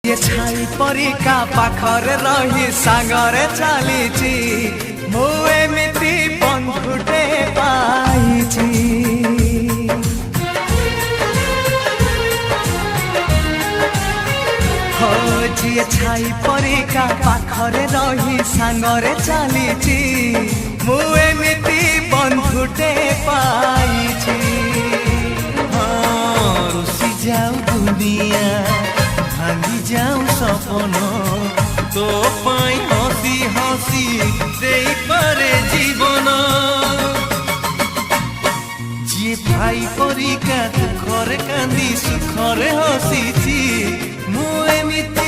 ये छाई परिका पाखरे रही सांगरे चलीची मु एमिति बंधुटे पाइची हो जी छाई परिका पाखरे रही सांगरे चलीची मु एमिति बंधुटे पाइची रुसी जाऊ दुनिया भांगी जाऊ सपन तो पाई हसी हसी देई पारे जीवन जी भाई परिका दुखरे कांदी सुखरे हसीची मु एमिति